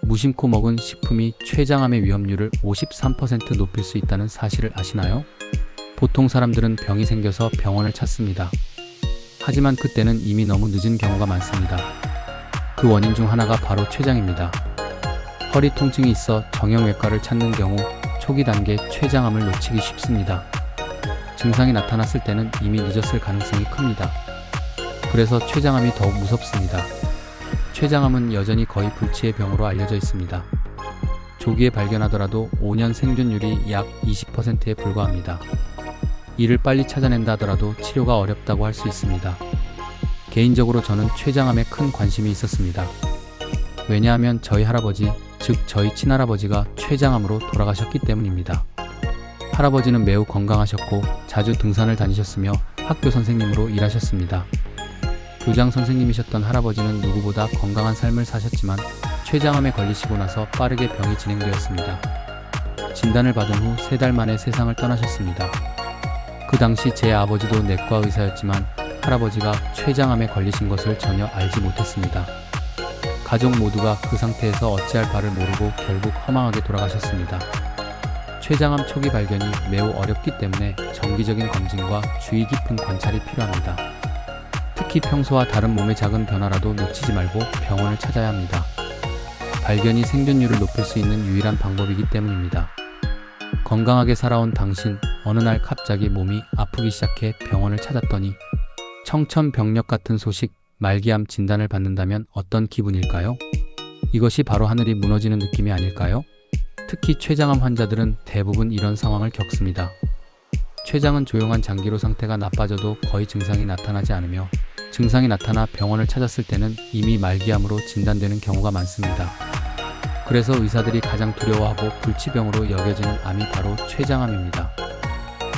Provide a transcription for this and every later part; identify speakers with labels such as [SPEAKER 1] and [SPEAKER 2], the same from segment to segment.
[SPEAKER 1] 무심코 먹은 식품이 췌장암의 위험률을 53% 높일 수 있다는 사실을 아시나요? 보통 사람들은 병이 생겨서 병원을 찾습니다. 하지만 그때는 이미 너무 늦은 경우가 많습니다. 그 원인 중 하나가 바로 췌장입니다. 허리 통증이 있어 정형외과를 찾는 경우 초기 단계 췌장암을 놓치기 쉽습니다. 증상이 나타났을 때는 이미 늦었을 가능성이 큽니다. 그래서 췌장암이 더욱 무섭습니다. 췌장암은 여전히 거의 불치의 병으로 알려져 있습니다. 조기에 발견하더라도 5년 생존율이 약 20%에 불과합니다. 이를 빨리 찾아낸다 하더라도 치료가 어렵다고 할 수 있습니다. 개인적으로 저는 췌장암에 큰 관심이 있었습니다. 왜냐하면 저희 할아버지, 즉 저희 친할아버지가 췌장암으로 돌아가셨기 때문입니다. 할아버지는 매우 건강하셨고 자주 등산을 다니셨으며 학교 선생님으로 일하셨습니다. 교장 선생님이셨던 할아버지는 누구보다 건강한 삶을 사셨지만 췌장암에 걸리시고 나서 빠르게 병이 진행되었습니다. 진단을 받은 후 3달 만에 세상을 떠나셨습니다. 그 당시 제 아버지도 내과 의사였지만 할아버지가 췌장암에 걸리신 것을 전혀 알지 못했습니다. 가족 모두가 그 상태에서 어찌할 바를 모르고 결국 허망하게 돌아가셨습니다. 췌장암 초기 발견이 매우 어렵기 때문에 정기적인 검진과 주의 깊은 관찰이 필요합니다. 특히 평소와 다른 몸의 작은 변화라도 놓치지 말고 병원을 찾아야 합니다. 발견이 생존율을 높일 수 있는 유일한 방법이기 때문입니다. 건강하게 살아온 당신, 어느 날 갑자기 몸이 아프기 시작해 병원을 찾았더니 청천벽력 같은 소식, 말기암 진단을 받는다면 어떤 기분일까요? 이것이 바로 하늘이 무너지는 느낌이 아닐까요? 특히 췌장암 환자들은 대부분 이런 상황을 겪습니다. 췌장은 조용한 장기로 상태가 나빠져도 거의 증상이 나타나지 않으며 증상이 나타나 병원을 찾았을 때는 이미 말기암으로 진단되는 경우가 많습니다. 그래서 의사들이 가장 두려워하고 불치병으로 여겨지는 암이 바로 췌장암입니다.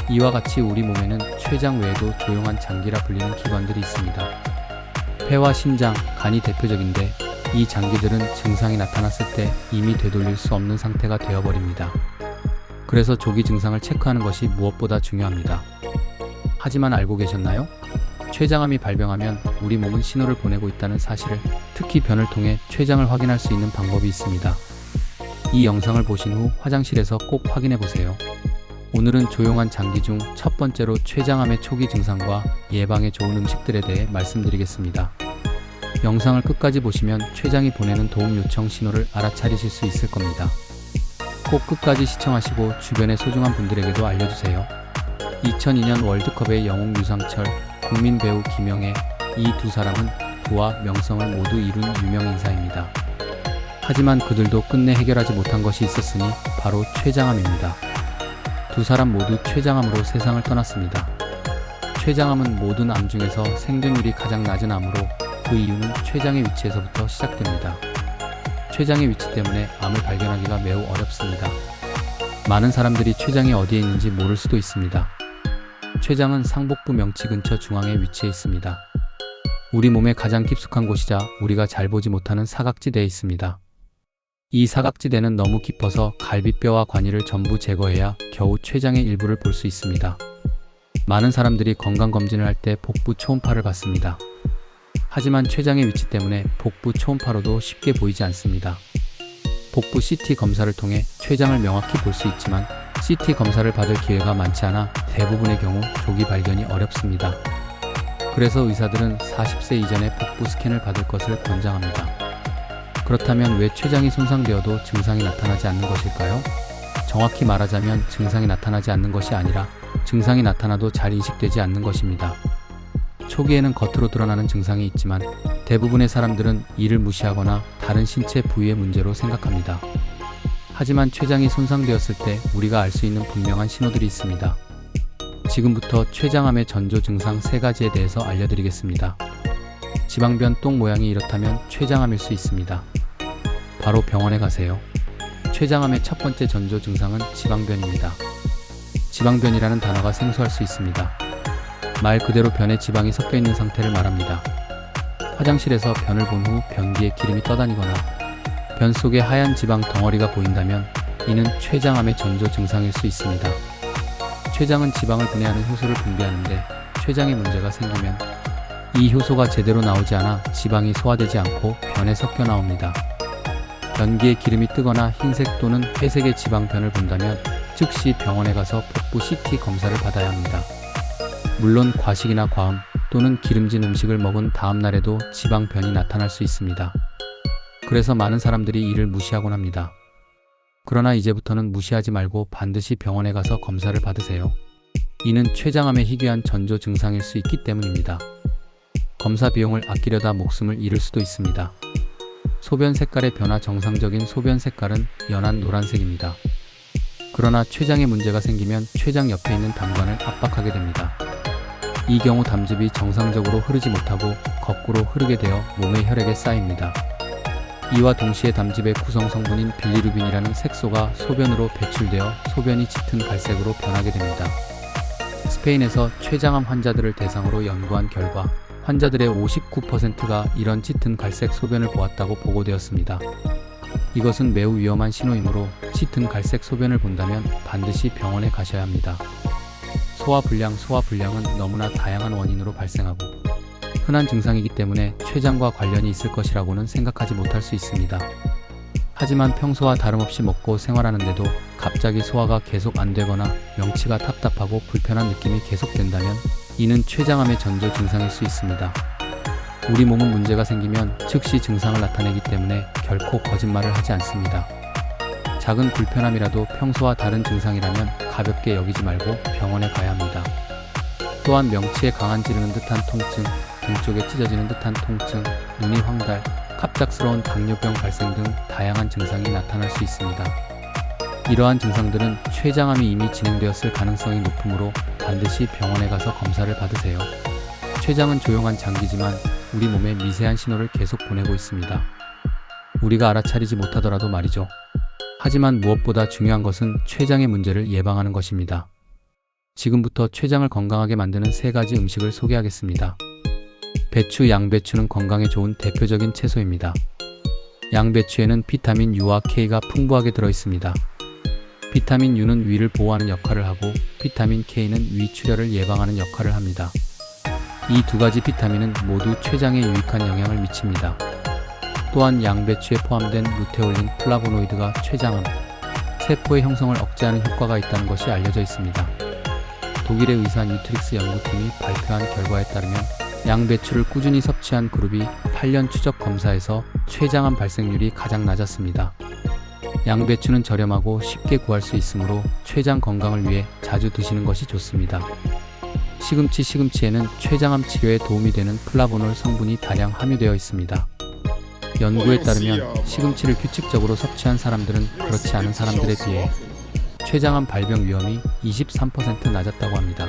[SPEAKER 1] 이와 같이 우리 몸에는 췌장 외에도 조용한 장기라 불리는 기관들이 있습니다. 폐와 심장, 간이 대표적인데 이 장기들은 증상이 나타났을 때 이미 되돌릴 수 없는 상태가 되어버립니다. 그래서 조기 증상을 체크하는 것이 무엇보다 중요합니다. 하지만 알고 계셨나요? 췌장암이 발병하면 우리 몸은 신호를 보내고 있다는 사실을, 특히 변을 통해 췌장을 확인할 수 있는 방법이 있습니다. 이 영상을 보신 후 화장실에서 꼭 확인해 보세요. 오늘은 조용한 장기 중 첫 번째로 췌장암의 초기 증상과 예방에 좋은 음식들에 대해 말씀드리겠습니다. 영상을 끝까지 보시면 췌장이 보내는 도움 요청 신호를 알아차리실 수 있을 겁니다. 꼭 끝까지 시청하시고 주변의 소중한 분들에게도 알려주세요. 2002년 월드컵의 영웅 유상철, 국민 배우 김영애, 이 두 사람은 부와 명성을 모두 이룬 유명 인사입니다. 하지만 그들도 끝내 해결하지 못한 것이 있었으니 바로 췌장암입니다. 두 사람 모두 췌장암으로 세상을 떠났습니다. 췌장암은 모든 암 중에서 생존율이 가장 낮은 암으로 그 이유는 췌장의 위치에서부터 시작됩니다. 췌장의 위치 때문에 암을 발견하기가 매우 어렵습니다. 많은 사람들이 췌장이 어디에 있는지 모를 수도 있습니다. 췌장은 상복부 명치 근처 중앙에 위치해 있습니다. 우리 몸의 가장 깊숙한 곳이자 우리가 잘 보지 못하는 사각지대에 있습니다. 이 사각지대는 너무 깊어서 갈비뼈와 관이를 전부 제거해야 겨우 췌장의 일부를 볼 수 있습니다. 많은 사람들이 건강검진을 할 때 복부 초음파를 받습니다. 하지만 췌장의 위치 때문에 복부 초음파로도 쉽게 보이지 않습니다. 복부 CT 검사를 통해 췌장을 명확히 볼 수 있지만 CT 검사를 받을 기회가 많지 않아 대부분의 경우 조기 발견이 어렵습니다. 그래서 의사들은 40세 이전에 복부 스캔을 받을 것을 권장합니다. 그렇다면 왜 췌장이 손상되어도 증상이 나타나지 않는 것일까요? 정확히 말하자면 증상이 나타나지 않는 것이 아니라 증상이 나타나도 잘 인식되지 않는 것입니다. 초기에는 겉으로 드러나는 증상이 있지만 대부분의 사람들은 이를 무시하거나 다른 신체 부위의 문제로 생각합니다. 하지만 췌장이 손상되었을 때 우리가 알 수 있는 분명한 신호들이 있습니다. 지금부터 췌장암의 전조 증상 3가지에 대해서 알려드리겠습니다. 지방변 똥 모양이 이렇다면 췌장암일 수 있습니다. 바로 병원에 가세요. 췌장암의 첫 번째 전조 증상은 지방변입니다. 지방변이라는 단어가 생소할 수 있습니다. 말 그대로 변에 지방이 섞여 있는 상태를 말합니다. 화장실에서 변을 본 후 변 뒤에 기름이 떠다니거나 변 속에 하얀 지방 덩어리가 보인다면 이는 췌장암의 전조 증상일 수 있습니다. 췌장은 지방을 분해하는 효소를 분비하는데 췌장에 문제가 생기면 이 효소가 제대로 나오지 않아 지방이 소화되지 않고 변에 섞여 나옵니다. 연기에 기름이 뜨거나 흰색 또는 회색의 지방변을 본다면 즉시 병원에 가서 복부 CT 검사를 받아야 합니다. 물론 과식이나 과음 또는 기름진 음식을 먹은 다음 날에도 지방변이 나타날 수 있습니다. 그래서 많은 사람들이 이를 무시하곤 합니다. 그러나 이제부터는 무시하지 말고 반드시 병원에 가서 검사를 받으세요. 이는 췌장암의 희귀한 전조 증상일 수 있기 때문입니다. 검사 비용을 아끼려다 목숨을 잃을 수도 있습니다. 소변 색깔의 변화. 정상적인 소변 색깔은 연한 노란색입니다. 그러나 췌장에 문제가 생기면 췌장 옆에 있는 담관을 압박하게 됩니다. 이 경우 담즙이 정상적으로 흐르지 못하고 거꾸로 흐르게 되어 몸의 혈액에 쌓입니다. 이와 동시에 담즙의 구성 성분인 빌리루빈이라는 색소가 소변으로 배출되어 소변이 짙은 갈색으로 변하게 됩니다. 스페인에서 췌장암 환자들을 대상으로 연구한 결과 환자들의 59%가 이런 짙은 갈색 소변을 보았다고 보고되었습니다. 이것은 매우 위험한 신호이므로 짙은 갈색 소변을 본다면 반드시 병원에 가셔야 합니다. 소화불량은 너무나 다양한 원인으로 발생하고 흔한 증상이기 때문에 췌장과 관련이 있을 것이라고는 생각하지 못할 수 있습니다. 하지만 평소와 다름없이 먹고 생활하는데도 갑자기 소화가 계속 안 되거나 명치가 답답하고 불편한 느낌이 계속된다면 이는 췌장암의 전조 증상일 수 있습니다. 우리 몸은 문제가 생기면 즉시 증상을 나타내기 때문에 결코 거짓말을 하지 않습니다. 작은 불편함이라도 평소와 다른 증상이라면 가볍게 여기지 말고 병원에 가야 합니다. 또한 명치에 강한 찌르는 듯한 통증, 등 쪽에 찢어지는 듯한 통증, 눈이 황달, 갑작스러운 당뇨병 발생 등 다양한 증상이 나타날 수 있습니다. 이러한 증상들은 췌장암이 이미 진행되었을 가능성이 높으므로 반드시 병원에 가서 검사를 받으세요. 췌장은 조용한 장기지만 우리 몸에 미세한 신호를 계속 보내고 있습니다. 우리가 알아차리지 못하더라도 말이죠. 하지만 무엇보다 중요한 것은 췌장의 문제를 예방하는 것입니다. 지금부터 췌장을 건강하게 만드는 3가지 음식을 소개하겠습니다. 배추. 양배추는 건강에 좋은 대표적인 채소입니다. 양배추에는 비타민 U와 K가 풍부하게 들어있습니다. 비타민 U는 위를 보호하는 역할을 하고 비타민 K는 위출혈을 예방하는 역할을 합니다. 이 2가지 비타민은 모두 췌장에 유익한 영향을 미칩니다. 또한 양배추에 포함된 루테올린, 플라보노이드가 췌장암, 세포의 형성을 억제하는 효과가 있다는 것이 알려져 있습니다. 독일의 의사 뉴트릭스 연구팀이 발표한 결과에 따르면 양배추를 꾸준히 섭취한 그룹이 8년 추적 검사에서 췌장암 발생률이 가장 낮았습니다. 양배추는 저렴하고 쉽게 구할 수 있으므로 췌장 건강을 위해 자주 드시는 것이 좋습니다. 시금치에는 췌장암 치료에 도움이 되는 플라보놀 성분이 다량 함유되어 있습니다. 연구에 따르면 시금치를 규칙적으로 섭취한 사람들은 그렇지 않은 사람들에 비해 췌장암 발병 위험이 23% 낮았다고 합니다.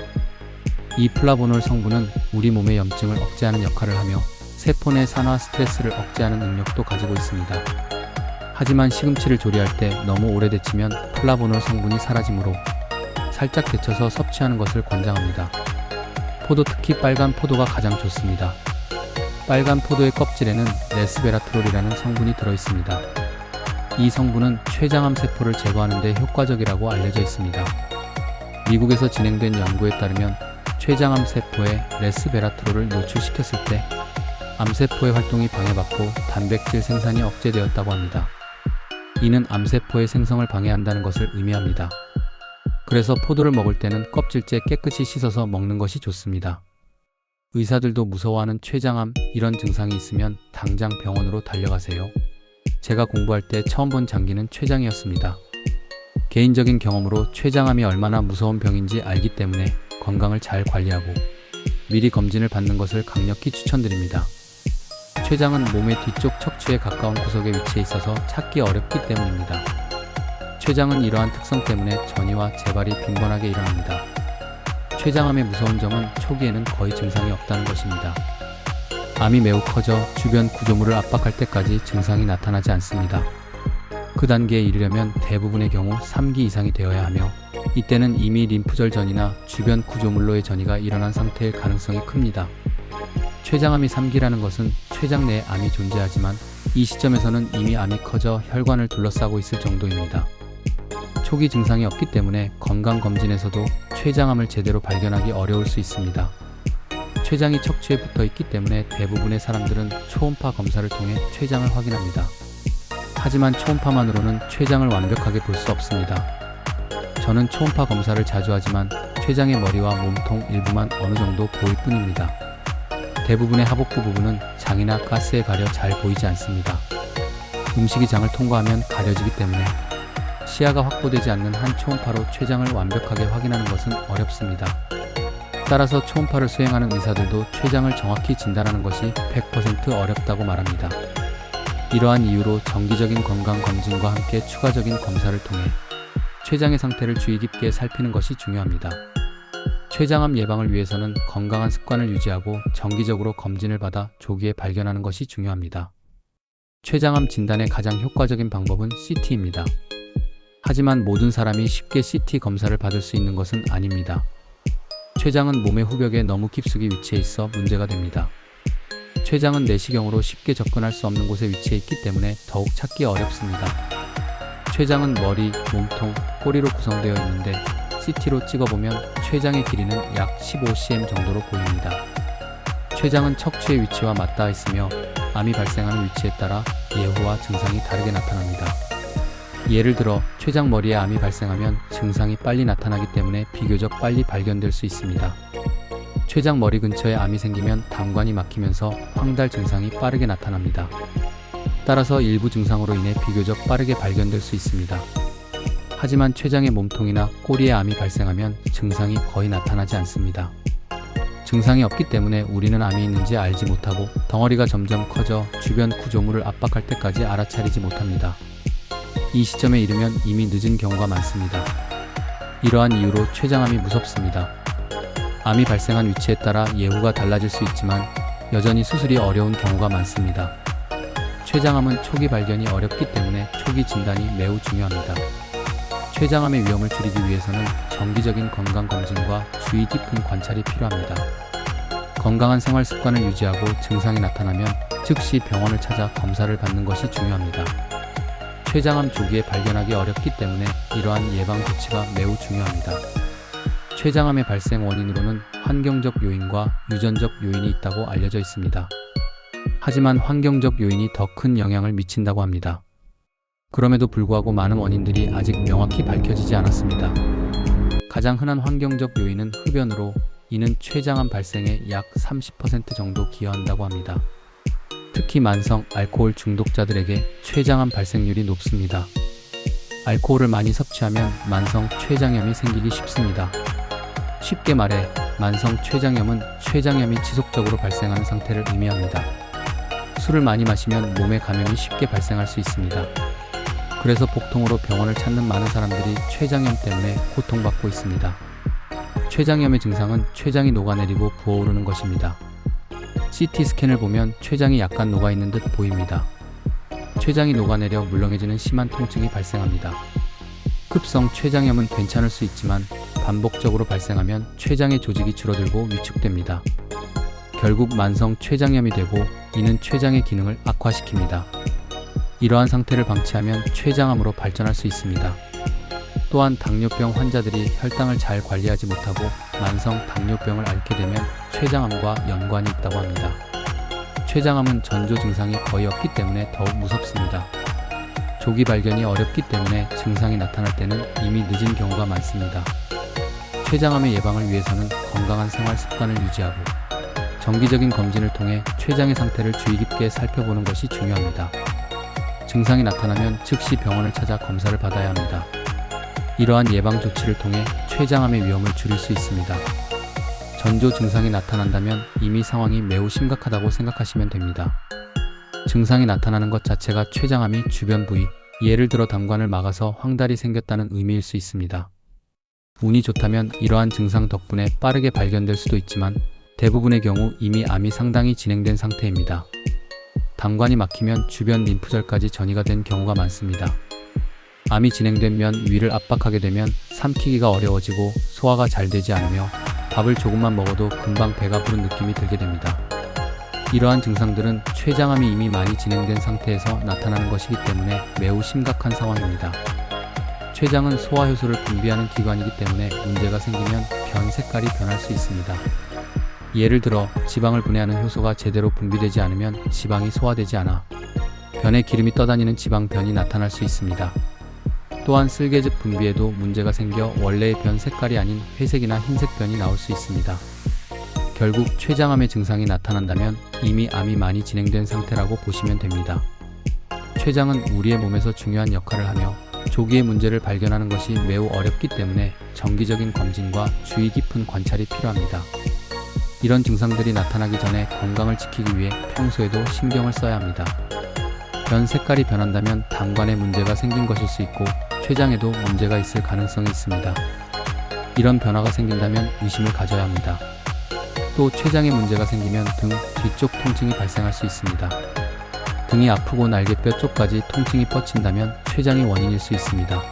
[SPEAKER 1] 이 플라보놀 성분은 우리 몸의 염증을 억제하는 역할을 하며 세포 내 산화 스트레스를 억제하는 능력도 가지고 있습니다. 하지만 시금치를 조리할 때 너무 오래 데치면 플라보놀 성분이 사라지므로 살짝 데쳐서 섭취하는 것을 권장합니다. 포도, 특히 빨간 포도가 가장 좋습니다. 빨간 포도의 껍질에는 레스베라트롤이라는 성분이 들어있습니다. 이 성분은 췌장암 세포를 제거하는 데 효과적이라고 알려져 있습니다. 미국에서 진행된 연구에 따르면 췌장암 세포에 레스베라트롤을 노출시켰을 때 암세포의 활동이 방해받고 단백질 생산이 억제되었다고 합니다. 이는 암세포의 생성을 방해한다는 것을 의미합니다. 그래서 포도를 먹을 때는 껍질째 깨끗이 씻어서 먹는 것이 좋습니다. 의사들도 무서워하는 췌장암, 이런 증상이 있으면 당장 병원으로 달려가세요. 제가 공부할 때 처음 본 장기는 췌장이었습니다. 개인적인 경험으로 췌장암이 얼마나 무서운 병인지 알기 때문에 건강을 잘 관리하고 미리 검진을 받는 것을 강력히 추천드립니다. 췌장은 몸의 뒤쪽 척추에 가까운 구석에 위치해 있어서 찾기 어렵기 때문입니다. 췌장은 이러한 특성 때문에 전이와 재발이 빈번하게 일어납니다. 췌장암의 무서운 점은 초기에는 거의 증상이 없다는 것입니다. 암이 매우 커져 주변 구조물을 압박할 때까지 증상이 나타나지 않습니다. 그 단계에 이르려면 대부분의 경우 3기 이상이 되어야 하며 이때는 이미 림프절 전이나 주변 구조물로의 전이가 일어난 상태일 가능성이 큽니다. 췌장암이 3기라는 것은 췌장 내에 암이 존재하지만 이 시점에서는 이미 암이 커져 혈관을 둘러싸고 있을 정도입니다. 초기 증상이 없기 때문에 건강검진에서도 췌장암을 제대로 발견하기 어려울 수 있습니다. 췌장이 척추에 붙어 있기 때문에 대부분의 사람들은 초음파 검사를 통해 췌장을 확인합니다. 하지만 초음파만으로는 췌장을 완벽하게 볼 수 없습니다. 저는 초음파 검사를 자주 하지만 췌장의 머리와 몸통 일부만 어느 정도 보일 뿐입니다. 대부분의 하복부 부분은 장이나 가스에 가려 잘 보이지 않습니다. 음식이 장을 통과하면 가려지기 때문에 시야가 확보되지 않는 한 초음파로 췌장을 완벽하게 확인하는 것은 어렵습니다. 따라서 초음파를 수행하는 의사들도 췌장을 정확히 진단하는 것이 100% 어렵다고 말합니다. 이러한 이유로 정기적인 건강검진과 함께 추가적인 검사를 통해 췌장의 상태를 주의 깊게 살피는 것이 중요합니다. 췌장암 예방을 위해서는 건강한 습관을 유지하고 정기적으로 검진을 받아 조기에 발견하는 것이 중요합니다. 췌장암 진단의 가장 효과적인 방법은 CT입니다. 하지만 모든 사람이 쉽게 CT 검사를 받을 수 있는 것은 아닙니다. 췌장은 몸의 후벽에 너무 깊숙이 위치해 있어 문제가 됩니다. 췌장은 내시경으로 쉽게 접근할 수 없는 곳에 위치해 있기 때문에 더욱 찾기 어렵습니다. 췌장은 머리, 몸통, 꼬리로 구성되어 있는데 CT로 찍어보면 췌장의 길이는 약 15cm 정도로 보입니다. 췌장은 척추의 위치와 맞닿아 있으며 암이 발생하는 위치에 따라 예후와 증상이 다르게 나타납니다. 예를 들어 췌장 머리에 암이 발생하면 증상이 빨리 나타나기 때문에 비교적 빨리 발견될 수 있습니다. 췌장 머리 근처에 암이 생기면 담관이 막히면서 황달 증상이 빠르게 나타납니다. 따라서 일부 증상으로 인해 비교적 빠르게 발견될 수 있습니다. 하지만 췌장의 몸통이나 꼬리에 암이 발생하면 증상이 거의 나타나지 않습니다. 증상이 없기 때문에 우리는 암이 있는지 알지 못하고 덩어리가 점점 커져 주변 구조물을 압박할 때까지 알아차리지 못합니다. 이 시점에 이르면 이미 늦은 경우가 많습니다. 이러한 이유로 췌장암이 무섭습니다. 암이 발생한 위치에 따라 예후가 달라질 수 있지만 여전히 수술이 어려운 경우가 많습니다. 췌장암은 초기 발견이 어렵기 때문에 초기 진단이 매우 중요합니다. 췌장암의 위험을 줄이기 위해서는 정기적인 건강검진과 주의 깊은 관찰이 필요합니다. 건강한 생활 습관을 유지하고 증상이 나타나면 즉시 병원을 찾아 검사를 받는 것이 중요합니다. 췌장암 조기에 발견하기 어렵기 때문에 이러한 예방 조치가 매우 중요합니다. 췌장암의 발생 원인으로는 환경적 요인과 유전적 요인이 있다고 알려져 있습니다. 하지만 환경적 요인이 더 큰 영향을 미친다고 합니다. 그럼에도 불구하고 많은 원인들이 아직 명확히 밝혀지지 않았습니다. 가장 흔한 환경적 요인은 흡연으로, 이는 췌장암 발생에 약 30% 정도 기여한다고 합니다. 특히 만성 알코올 중독자들에게 췌장암 발생률이 높습니다. 알코올을 많이 섭취하면 만성 췌장염이 생기기 쉽습니다. 쉽게 말해 만성 췌장염은 췌장염이 지속적으로 발생하는 상태를 의미합니다. 술을 많이 마시면 몸에 감염이 쉽게 발생할 수 있습니다. 그래서 복통으로 병원을 찾는 많은 사람들이 췌장염 때문에 고통받고 있습니다. 췌장염의 증상은 췌장이 녹아내리고 부어오르는 것입니다. CT 스캔을 보면 췌장이 약간 녹아있는 듯 보입니다. 췌장이 녹아내려 물렁해지는 심한 통증이 발생합니다. 급성 췌장염은 괜찮을 수 있지만 반복적으로 발생하면 췌장의 조직이 줄어들고 위축됩니다. 결국 만성 췌장염이 되고 이는 췌장의 기능을 악화시킵니다. 이러한 상태를 방치하면 췌장암으로 발전할 수 있습니다. 또한 당뇨병 환자들이 혈당을 잘 관리하지 못하고 만성 당뇨병을 앓게 되면 췌장암과 연관이 있다고 합니다. 췌장암은 전조 증상이 거의 없기 때문에 더욱 무섭습니다. 조기 발견이 어렵기 때문에 증상이 나타날 때는 이미 늦은 경우가 많습니다. 췌장암의 예방을 위해서는 건강한 생활 습관을 유지하고 정기적인 검진을 통해 췌장의 상태를 주의 깊게 살펴보는 것이 중요합니다. 증상이 나타나면 즉시 병원을 찾아 검사를 받아야 합니다. 이러한 예방 조치를 통해 췌장암의 위험을 줄일 수 있습니다. 전조 증상이 나타난다면 이미 상황이 매우 심각하다고 생각하시면 됩니다. 증상이 나타나는 것 자체가 췌장암이 주변 부위, 예를 들어 담관을 막아서 황달이 생겼다는 의미일 수 있습니다. 운이 좋다면 이러한 증상 덕분에 빠르게 발견될 수도 있지만 대부분의 경우 이미 암이 상당히 진행된 상태입니다. 담관이 막히면 주변 림프절까지 전이가 된 경우가 많습니다. 암이 진행되면 위를 압박하게 되면 삼키기가 어려워지고 소화가 잘 되지 않으며 밥을 조금만 먹어도 금방 배가 부른 느낌이 들게 됩니다. 이러한 증상들은 췌장암이 이미 많이 진행된 상태에서 나타나는 것이기 때문에 매우 심각한 상황입니다. 췌장은 소화효소를 분비하는 기관이기 때문에 문제가 생기면 변 색깔이 변할 수 있습니다. 예를 들어 지방을 분해하는 효소가 제대로 분비되지 않으면 지방이 소화되지 않아 변에 기름이 떠다니는 지방변이 나타날 수 있습니다. 또한 쓸개즙 분비에도 문제가 생겨 원래의 변 색깔이 아닌 회색이나 흰색 변이 나올 수 있습니다. 결국 췌장암의 증상이 나타난다면 이미 암이 많이 진행된 상태라고 보시면 됩니다. 췌장은 우리의 몸에서 중요한 역할을 하며 조기에 문제를 발견하는 것이 매우 어렵기 때문에 정기적인 검진과 주의 깊은 관찰이 필요합니다. 이런 증상들이 나타나기 전에 건강을 지키기 위해 평소에도 신경을 써야 합니다. 변 색깔이 변한다면 당관에 문제가 생긴 것일 수 있고 췌장에도 문제가 있을 가능성이 있습니다. 이런 변화가 생긴다면 의심을 가져야 합니다. 또 췌장에 문제가 생기면 등 뒤쪽 통증이 발생할 수 있습니다. 등이 아프고 날개뼈 쪽까지 통증이 뻗친다면 췌장이 원인일 수 있습니다.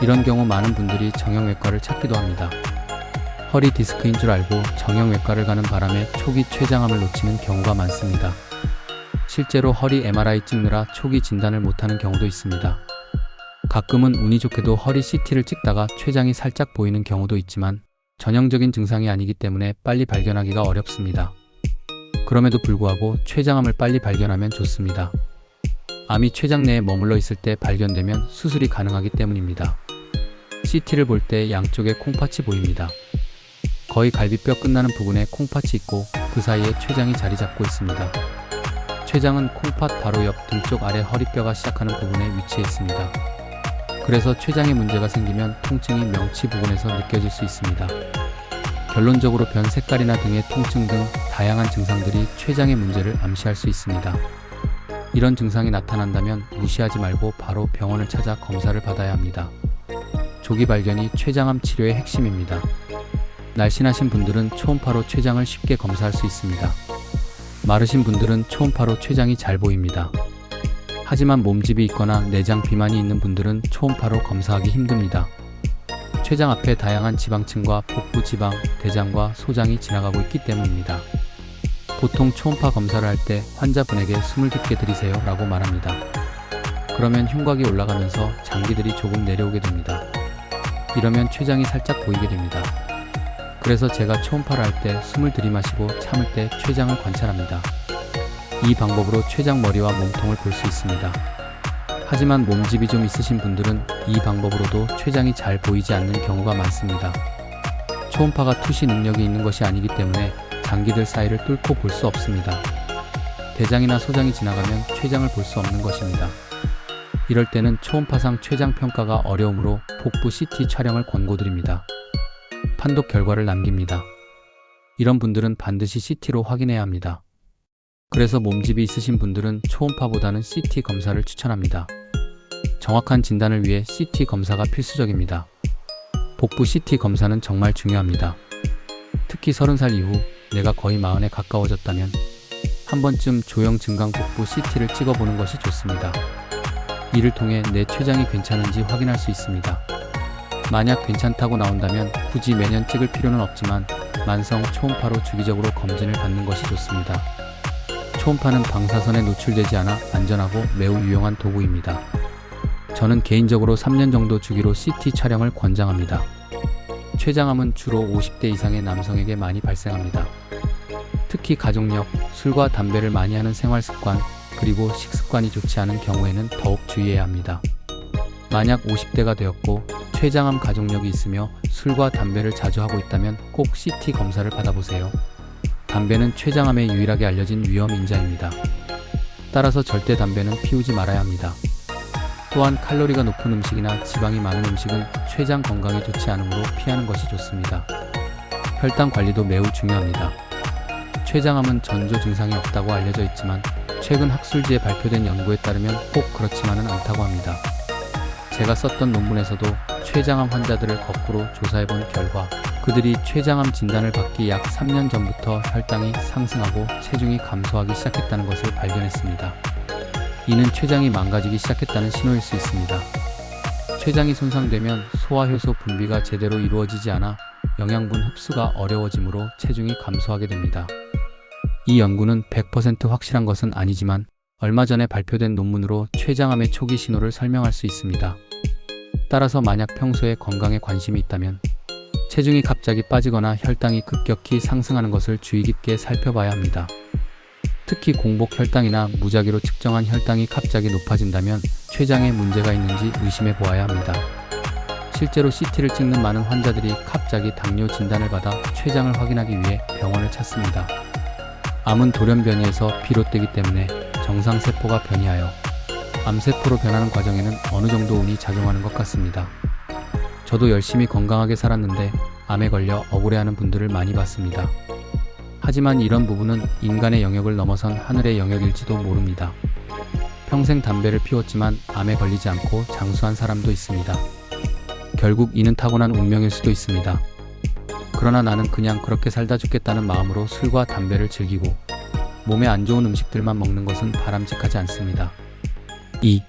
[SPEAKER 1] 이런 경우 많은 분들이 정형외과를 찾기도 합니다. 허리 디스크인 줄 알고 정형외과를 가는 바람에 초기 췌장암을 놓치는 경우가 많습니다. 실제로 허리 MRI 찍느라 초기 진단을 못하는 경우도 있습니다. 가끔은 운이 좋게도 허리 CT를 찍다가 췌장이 살짝 보이는 경우도 있지만 전형적인 증상이 아니기 때문에 빨리 발견하기가 어렵습니다. 그럼에도 불구하고 췌장암을 빨리 발견하면 좋습니다. 암이 췌장 내에 머물러 있을 때 발견되면 수술이 가능하기 때문입니다. CT를 볼 때 양쪽에 콩팥이 보입니다. 거의 갈비뼈 끝나는 부분에 콩팥이 있고 그 사이에 췌장이 자리 잡고 있습니다. 췌장은 콩팥 바로 옆 등 쪽 아래 허리뼈가 시작하는 부분에 위치해 있습니다. 그래서 췌장에 문제가 생기면 통증이 명치 부근에서 느껴질 수 있습니다. 결론적으로 변 색깔이나 등의 통증 등 다양한 증상들이 췌장의 문제를 암시할 수 있습니다. 이런 증상이 나타난다면 무시하지 말고 바로 병원을 찾아 검사를 받아야 합니다. 조기 발견이 췌장암 치료의 핵심입니다. 날씬하신 분들은 초음파로 췌장을 쉽게 검사할 수 있습니다. 마르신 분들은 초음파로 췌장이 잘 보입니다. 하지만 몸집이 있거나 내장 비만이 있는 분들은 초음파로 검사하기 힘듭니다. 췌장 앞에 다양한 지방층과 복부 지방, 대장과 소장이 지나가고 있기 때문입니다. 보통 초음파 검사를 할 때 환자분에게 숨을 깊게 들이세요 라고 말합니다. 그러면 흉곽이 올라가면서 장기들이 조금 내려오게 됩니다. 이러면 췌장이 살짝 보이게 됩니다. 그래서 제가 초음파를 할 때 숨을 들이마시고 참을 때 췌장을 관찰합니다. 이 방법으로 췌장 머리와 몸통을 볼 수 있습니다. 하지만 몸집이 좀 있으신 분들은 이 방법으로도 췌장이 잘 보이지 않는 경우가 많습니다. 초음파가 투시 능력이 있는 것이 아니기 때문에 장기들 사이를 뚫고 볼 수 없습니다. 대장이나 소장이 지나가면 췌장을 볼 수 없는 것입니다. 이럴 때는 초음파상 췌장 평가가 어려우므로 복부 CT 촬영을 권고드립니다. 판독 결과를 남깁니다. 이런 분들은 반드시 CT로 확인해야 합니다. 그래서 몸집이 있으신 분들은 초음파보다는 CT 검사를 추천합니다. 정확한 진단을 위해 CT 검사가 필수적입니다. 복부 CT 검사는 정말 중요합니다. 특히 30살 이후 내가 거의 40에 가까워졌다면 한 번쯤 조형 증강 복부 CT를 찍어보는 것이 좋습니다. 이를 통해 내 췌장이 괜찮은지 확인할 수 있습니다. 만약 괜찮다고 나온다면 굳이 매년 찍을 필요는 없지만 만성 초음파로 주기적으로 검진을 받는 것이 좋습니다. 초음파는 방사선에 노출되지 않아 안전하고 매우 유용한 도구입니다. 저는 개인적으로 3년 정도 주기로 CT 촬영을 권장합니다. 췌장암은 주로 50대 이상의 남성에게 많이 발생합니다. 특히 가족력, 술과 담배를 많이 하는 생활습관, 그리고 식습관이 좋지 않은 경우에는 더욱 주의해야 합니다. 만약 50대가 되었고 췌장암 가족력이 있으며 술과 담배를 자주 하고 있다면 꼭 CT 검사를 받아보세요. 담배는 췌장암에 유일하게 알려진 위험 인자입니다. 따라서 절대 담배는 피우지 말아야 합니다. 또한 칼로리가 높은 음식이나 지방이 많은 음식은 췌장 건강에 좋지 않으므로 피하는 것이 좋습니다. 혈당 관리도 매우 중요합니다. 췌장암은 전조 증상이 없다고 알려져 있지만 최근 학술지에 발표된 연구에 따르면 꼭 그렇지만은 않다고 합니다. 제가 썼던 논문에서도 췌장암 환자들을 거꾸로 조사해본 결과 그들이 췌장암 진단을 받기 약 3년 전부터 혈당이 상승하고 체중이 감소하기 시작했다는 것을 발견했습니다. 이는 췌장이 망가지기 시작했다는 신호일 수 있습니다. 췌장이 손상되면 소화효소 분비가 제대로 이루어지지 않아 영양분 흡수가 어려워지므로 체중이 감소하게 됩니다. 이 연구는 100% 확실한 것은 아니지만 얼마 전에 발표된 논문으로 췌장암의 초기 신호를 설명할 수 있습니다. 따라서 만약 평소에 건강에 관심이 있다면 체중이 갑자기 빠지거나 혈당이 급격히 상승하는 것을 주의 깊게 살펴봐야 합니다. 특히 공복 혈당이나 무작위로 측정한 혈당이 갑자기 높아진다면 췌장에 문제가 있는지 의심해 보아야 합니다. 실제로 CT를 찍는 많은 환자들이 갑자기 당뇨 진단을 받아 췌장을 확인하기 위해 병원을 찾습니다. 암은 돌연변이에서 비롯되기 때문에 정상세포가 변이하여 암세포로 변하는 과정에는 어느 정도 운이 작용하는 것 같습니다. 저도 열심히 건강하게 살았는데 암에 걸려 억울해하는 분들을 많이 봤습니다. 하지만 이런 부분은 인간의 영역을 넘어선 하늘의 영역일지도 모릅니다. 평생 담배를 피웠지만 암에 걸리지 않고 장수한 사람도 있습니다. 결국 이는 타고난 운명일 수도 있습니다. 그러나 나는 그냥 그렇게 살다 죽겠다는 마음으로 술과 담배를 즐기고 몸에 안 좋은 음식들만 먹는 것은 바람직하지 않습니다. 2.